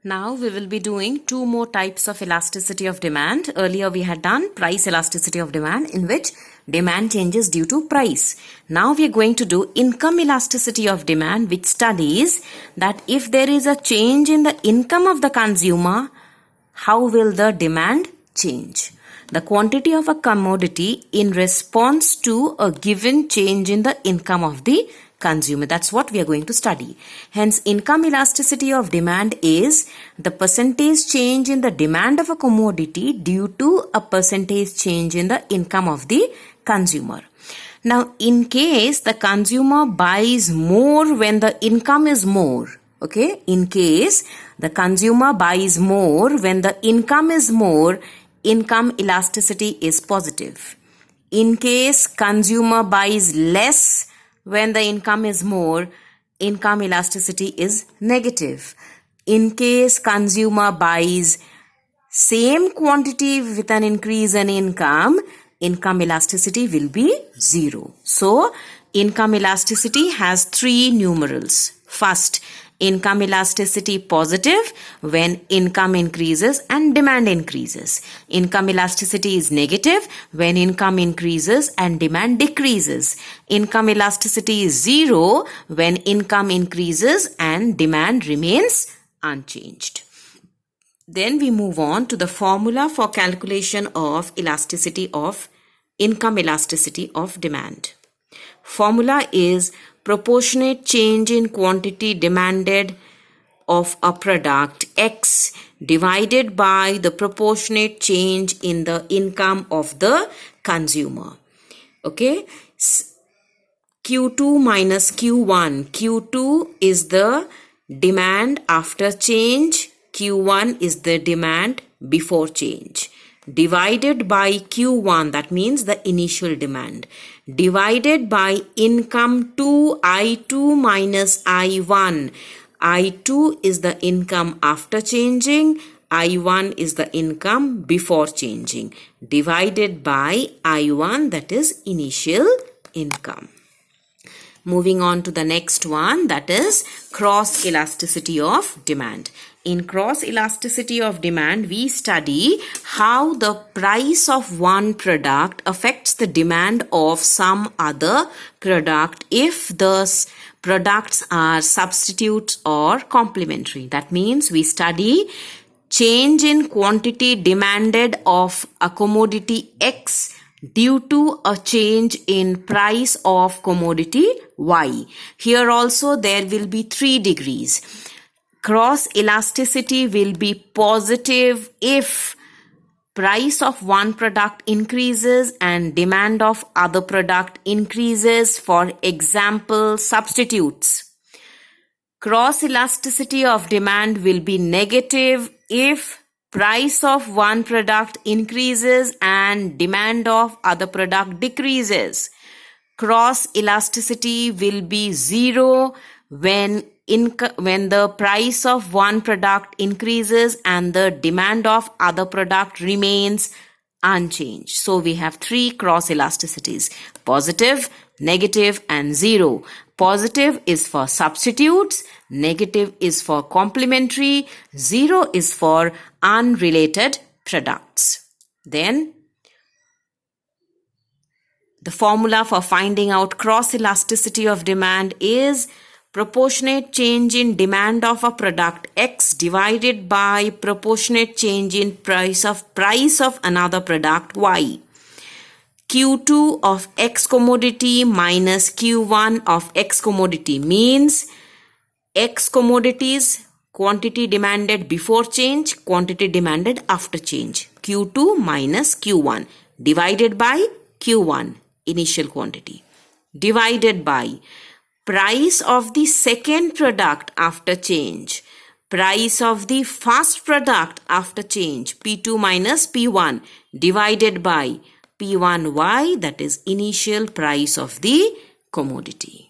Now we will be doing two more types of elasticity of demand. Earlier we had done price elasticity of demand, in which demand changes due to price. Now we are going to do income elasticity of demand, which studies that if there is a change in the income of the consumer, how will the demand change? The quantity of a commodity in response to a given change in the income of the consumer. That's what we are going to study. Hence, income elasticity of demand is the percentage change in the demand of a commodity due to a percentage change in the income of the consumer. Now, in case the consumer buys more when the income is more, okay, in case the consumer buys more when the income is more, income elasticity is positive. In case consumer buys less when the income is more, income elasticity is negative. In case consumer buys same quantity with an increase in income, income elasticity will be 0. So, income elasticity has three numerals. First, income elasticity positive when income increases and demand increases. Income elasticity is negative when income increases and demand decreases. Income elasticity is 0 when income increases and demand remains unchanged. Then we move on to the formula for calculation of elasticity of income elasticity of demand. Formula is proportionate change in quantity demanded of a product X divided by the proportionate change in the income of the consumer. Okay, Q2 minus Q1. Q2 is the demand after change. Q1 is the demand before change. Divided by Q1, that means the initial demand, divided by income 2 I2 minus I1. I2 is the income after changing, I1 is the income before changing, divided by I1, that is initial income. Moving on to the next one, that is cross elasticity of demand. In cross elasticity of demand, we study how the price of one product affects the demand of some other product if those products are substitutes or complementary. That means we study change in quantity demanded of a commodity X due to a change in price of commodity Y. Here also there will be 3 degrees. Cross elasticity will be positive if price of one product increases and demand of other product increases. For example, substitutes. Cross elasticity of demand will be negative if price of one product increases and demand of other product decreases. Cross elasticity will be 0 when the price of one product increases and the demand of other product remains unchanged. So we have 3 cross elasticities: positive, negative and 0. Positive is for substitutes, negative is for complementary, 0 is for unrelated products. Then the formula for finding out cross elasticity of demand is proportionate change in demand of a product X divided by proportionate change in price of another product Y. Q2 of X commodity minus Q1 of X commodity means X commodities quantity demanded before change, quantity demanded after change. Q2 minus Q1 divided by Q1 initial quantity divided by price of the second product after change, price of the first product after change, P2 minus P1 divided by P1Y, that is initial price of the commodity.